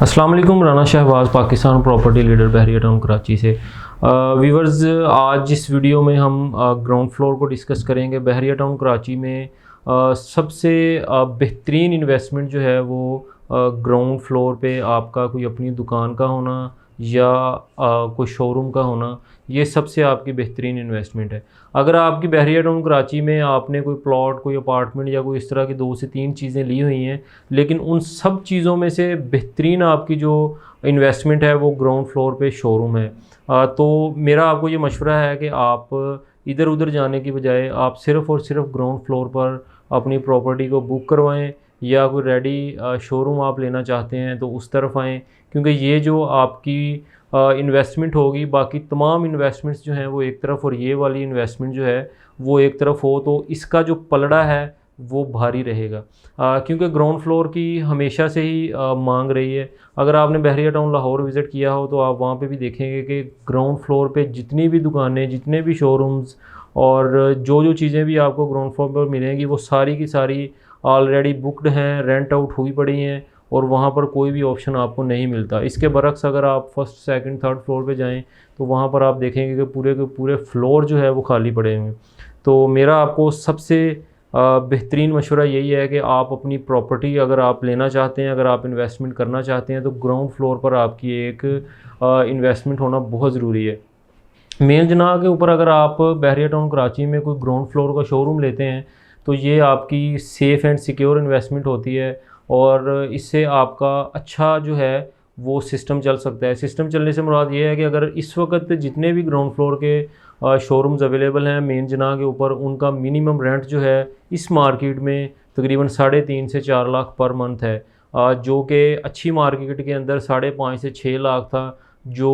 अस्सलाम वालेकुम। Rana Shahbaz, Pakistan property leader, बहरिया town Karachi से। व्यूवर्स, आज इस वीडियो में हम ग्राउंड फ्लोर को डिस्कस करेंगे। बहरिया टाउन कराची में सबसे बेहतरीन इन्वेस्टमेंट जो है वो ग्राउंड फ्लोर पे आपका कोई अपनी दुकान का होना या कोई शोरूम का होना, ये सबसे आपकी बेहतरीन इन्वेस्टमेंट है। अगर आपकी बहरिया टाउन कराची में आपने कोई प्लॉट, कोई अपार्टमेंट या कोई इस तरह की 2 से 3 चीज़ें ली हुई हैं, लेकिन उन सब चीज़ों में से बेहतरीन आपकी जो इन्वेस्टमेंट है वो ग्राउंड फ्लोर पे शोरूम है। तो मेरा आपको ये मशवरा है कि आप इधर उधर जाने की बजाय आप सिर्फ़ और सिर्फ ग्राउंड फ्लोर पर अपनी प्रॉपर्टी को बुक करवाएं, या कोई रेडी शोरूम आप लेना चाहते हैं तो उस तरफ आएँ, क्योंकि ये जो आपकी इन्वेस्टमेंट होगी, बाकी तमाम इन्वेस्टमेंट्स जो हैं वो एक तरफ और ये वाली इन्वेस्टमेंट जो है वो एक तरफ हो, तो इसका जो पलड़ा है वो भारी रहेगा। क्योंकि ग्राउंड फ्लोर की हमेशा से ही मांग रही है। अगर आपने बहरिया टाउन लाहौर विज़िट किया हो तो आप वहाँ पे भी देखेंगे कि ग्राउंड फ्लोर पे जितनी भी दुकानें, जितने भी शोरूम्स और जो जो चीज़ें भी आपको ग्राउंड फ्लोर पर मिलेंगी वो सारी की सारी ऑलरेडी बुकड हैं, रेंट आउट हुई पड़ी हैं, और वहाँ पर कोई भी ऑप्शन आपको नहीं मिलता। इसके बरक्स अगर आप फर्स्ट, सेकंड, थर्ड फ्लोर पे जाएँ तो वहाँ पर आप देखेंगे कि पूरे के पूरे फ्लोर जो है वो खाली पड़े हुए हैं। तो मेरा आपको सबसे बेहतरीन मशवरा यही है कि आप अपनी प्रॉपर्टी अगर आप लेना चाहते हैं, अगर आप इन्वेस्टमेंट करना चाहते हैं, तो ग्राउंड फ्लोर पर आपकी एक इन्वेस्टमेंट होना बहुत ज़रूरी है। मेन जनाह के ऊपर अगर आप बहरिया टाउन कराची में कोई ग्राउंड फ्लोर का शोरूम लेते हैं तो ये आपकी सेफ़ एंड सिक्योर इन्वेस्टमेंट होती है, और इससे आपका अच्छा जो है वो सिस्टम चल सकता है। सिस्टम चलने से मुराद ये है कि अगर इस वक्त जितने भी ग्राउंड फ्लोर के शोरूम्स अवेलेबल हैं मेन जनाह के ऊपर, उनका मिनिमम रेंट जो है इस मार्केट में तकरीबन 3.5 से 4 लाख पर मंथ है, जो कि अच्छी मार्केट के अंदर 5.5 से 6 लाख था। जो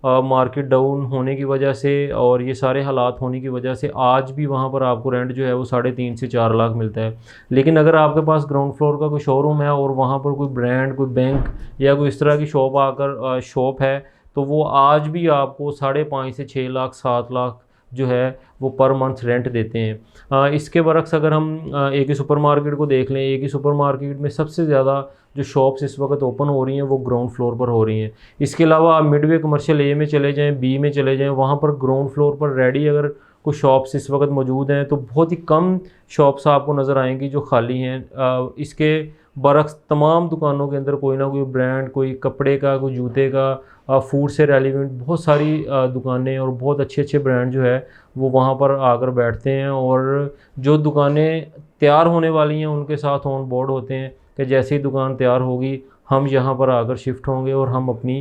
मार्केट डाउन होने की वजह से और ये सारे हालात होने की वजह से आज भी वहाँ पर आपको रेंट जो है वो 3.5 से 4 लाख मिलता है। लेकिन अगर आपके पास ग्राउंड फ्लोर का कोई शोरूम है और वहाँ पर कोई ब्रांड, कोई बैंक या कोई इस तरह की शॉप आकर शॉप है, तो वो आज भी आपको 5.5 से 6 लाख, 7 लाख जो है वो पर मंथ रेंट देते हैं। इसके बरक्स अगर हम एक ही सुपरमार्केट को देख लें, एक ही सुपरमार्केट में सबसे ज़्यादा जो शॉप्स इस वक्त ओपन हो रही हैं वो ग्राउंड फ्लोर पर हो रही हैं। इसके अलावा आप मिडवे कमर्शियल ए में चले जाएँ, बी में चले जाएँ, वहाँ पर ग्राउंड फ्लोर पर रेडी अगर कुछ शॉप्स इस वक्त मौजूद हैं तो बहुत ही कम शॉप्स आपको नज़र आएंगी जो खाली हैं। इसके बरक्स तमाम दुकानों के अंदर कोई ना कोई ब्रांड, कोई कपड़े का, कोई जूते का, फूड से रेलिवेंट बहुत सारी दुकानें और बहुत अच्छे अच्छे ब्रांड जो है वो वहाँ पर आकर बैठते हैं, और जो दुकानें तैयार होने वाली हैं उनके साथ ऑन बोर्ड होते हैं कि जैसे ही दुकान तैयार होगी हम यहाँ पर आकर शिफ्ट होंगे और हम अपनी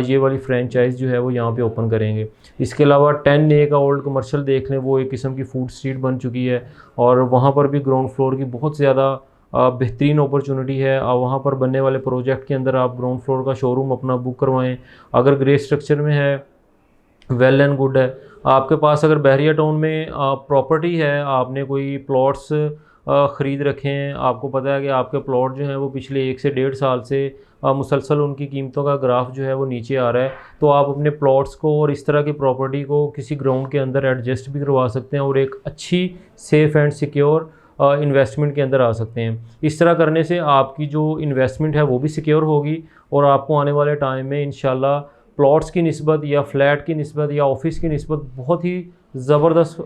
ये वाली फ्रेंचाइज़ जो है वो यहाँ पे ओपन करेंगे। इसके अलावा 10A का ओल्ड कमर्शियल देख लें, वो एक किस्म की फूड स्ट्रीट बन चुकी है, और वहाँ पर भी ग्राउंड फ्लोर की बहुत ज़्यादा बेहतरीन अपॉर्चुनिटी है। वहाँ पर बनने वाले प्रोजेक्ट के अंदर आप ग्राउंड फ्लोर का शोरूम अपना बुक करवाएं। अगर ग्रे स्ट्रक्चर में है, वेल एंड गुड है। आपके पास अगर बहरिया टाउन में प्रॉपर्टी है, आपने कोई प्लॉट्स ख़रीद रखे हैं, आपको पता है कि आपके प्लॉट जो हैं वो पिछले 1 से 1.5 साल से मुसलसल उनकी कीमतों का ग्राफ जो है वो नीचे आ रहा है, तो आप अपने प्लॉट्स को और इस तरह की प्रॉपर्टी को किसी ग्राउंड के अंदर एडजस्ट भी करवा सकते हैं और एक अच्छी सेफ़ एंड सिक्योर इन्वेस्टमेंट के अंदर आ सकते हैं। इस तरह करने से आपकी जो इन्वेस्टमेंट है वो भी सिक्योर होगी, और आपको आने वाले टाइम में इंशाल्लाह प्लॉट्स की निस्बत या फ्लैट की निस्बत या ऑफ़िस की निस्बत बहुत ही ज़बरदस्त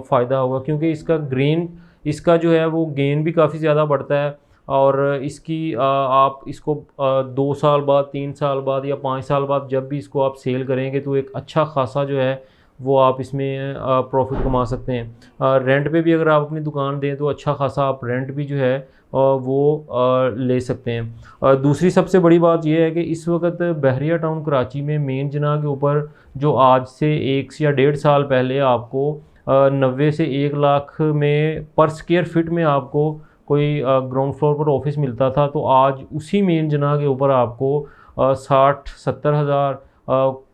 फ़ायदा होगा, क्योंकि इसका जो है वो गेन भी काफ़ी ज़्यादा बढ़ता है। और इसकी आप इसको 2 साल बाद, 3 साल बाद या 5 साल बाद जब भी इसको आप सेल करेंगे तो एक अच्छा खासा जो है वो आप इसमें प्रॉफिट कमा सकते हैं। रेंट पे भी अगर आप अपनी दुकान दें तो अच्छा खासा आप रेंट भी जो है वो ले सकते हैं। दूसरी सबसे बड़ी बात यह है कि इस वक्त बहरिया टाउन कराची में मेन जनाह के ऊपर जो आज से 1 या 1.5 साल पहले आपको 90 से 1 लाख में पर स्क्वायर फिट में आपको कोई ग्राउंड फ्लोर पर ऑफिस मिलता था, तो आज उसी मेन जनाह के ऊपर आपको 60-70 हज़ार,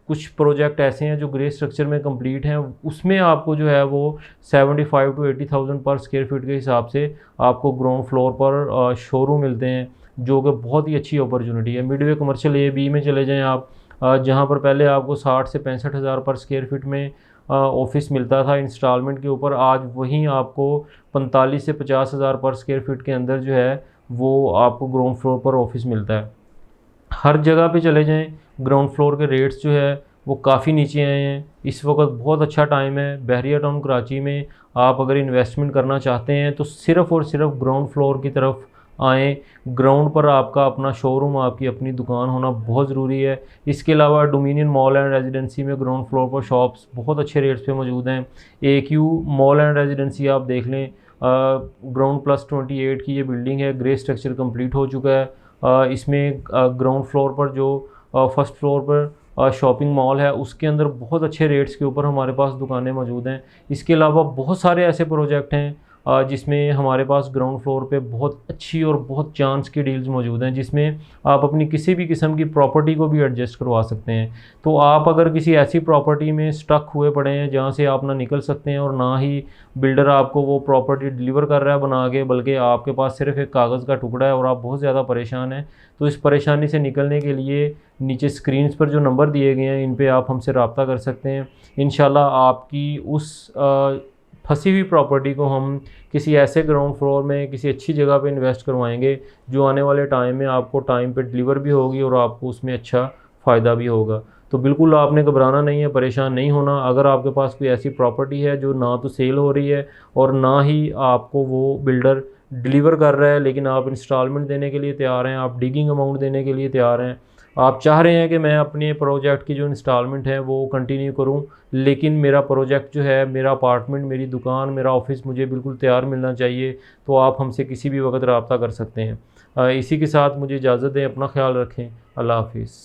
कुछ प्रोजेक्ट ऐसे हैं जो ग्रे स्ट्रक्चर में कंप्लीट हैं, उसमें आपको जो है वो 75 to 80,000 पर स्क्वायर फीट के हिसाब से आपको ग्राउंड फ्लोर पर शोरूम मिलते हैं, जो कि बहुत ही अच्छी अपॉर्चुनिटी है। मिडवे कमर्शियल ए बी में चले जाएं आप, जहां पर पहले आपको 60 से 65 हज़ार पर स्क्वायर फीट में ऑफिस मिलता था इंस्टॉलमेंट के ऊपर, आज वहीं आपको 45 से 50 हज़ार पर स्क्वायर फीट के अंदर जो है वो आपको ग्राउंड फ्लोर पर ऑफिस मिलता है। हर जगह पे चले जाएं, ग्राउंड फ्लोर के रेट्स जो है वो काफ़ी नीचे आए हैं। इस वक्त बहुत अच्छा टाइम है बहरिया टाउन कराची में। आप अगर इन्वेस्टमेंट करना चाहते हैं तो सिर्फ़ और सिर्फ ग्राउंड फ्लोर की तरफ आएँ। ग्राउंड पर आपका अपना शोरूम, आपकी अपनी दुकान होना बहुत ज़रूरी है। इसके अलावा डोमिनियन मॉल एंड रेजिडेंसी में ग्राउंड फ्लोर पर शॉप्स बहुत अच्छे रेट्स पे मौजूद हैं। AQ मॉल एंड रेजिडेंसी आप देख लें, ग्राउंड प्लस 28 की ये बिल्डिंग है, ग्रे स्ट्रक्चर कंप्लीट हो चुका है। इसमें ग्राउंड फ्लोर पर जो फर्स्ट फ्लोर पर शॉपिंग मॉल है उसके अंदर बहुत अच्छे रेट्स के ऊपर हमारे पास दुकानें मौजूद हैं। इसके अलावा बहुत सारे ऐसे प्रोजेक्ट हैं जिसमें हमारे पास ग्राउंड फ्लोर पे बहुत अच्छी और बहुत चांस की डील्स मौजूद हैं, जिसमें आप अपनी किसी भी किस्म की प्रॉपर्टी को भी एडजस्ट करवा सकते हैं। तो आप अगर किसी ऐसी प्रॉपर्टी में स्टक हुए पड़े हैं जहाँ से आप ना निकल सकते हैं और ना ही बिल्डर आपको वो प्रॉपर्टी डिलीवर कर रहा है बना के, बल्कि आपके पास सिर्फ एक कागज़ का टुकड़ा है और आप बहुत ज़्यादा परेशान हैं, तो इस परेशानी से निकलने के लिए नीचे स्क्रीन्स पर जो नंबर दिए गए हैं इन पे आप हमसे रब्ता कर सकते हैं। इंशाल्लाह आपकी उस फंसी हुई प्रॉपर्टी को हम किसी ऐसे ग्राउंड फ्लोर में किसी अच्छी जगह पे इन्वेस्ट करवाएंगे जो आने वाले टाइम में आपको टाइम पे डिलीवर भी होगी और आपको उसमें अच्छा फ़ायदा भी होगा। तो बिल्कुल आपने घबराना नहीं है, परेशान नहीं होना। अगर आपके पास कोई ऐसी प्रॉपर्टी है जो ना तो सेल हो रही है और ना ही आपको वो बिल्डर डिलीवर कर रहा है, लेकिन आप इंस्टॉलमेंट देने के लिए तैयार हैं, आप डिगिंग अमाउंट देने के लिए तैयार हैं, आप चाह रहे हैं कि मैं अपने प्रोजेक्ट की जो इंस्टॉलमेंट है वो कंटिन्यू करूं, लेकिन मेरा प्रोजेक्ट जो है, मेरा अपार्टमेंट, मेरी दुकान, मेरा ऑफिस मुझे बिल्कुल तैयार मिलना चाहिए, तो आप हमसे किसी भी वक्त रब्ता कर सकते हैं। इसी के साथ मुझे इजाज़त दें, अपना ख्याल रखें। अल्लाह हाफिज़।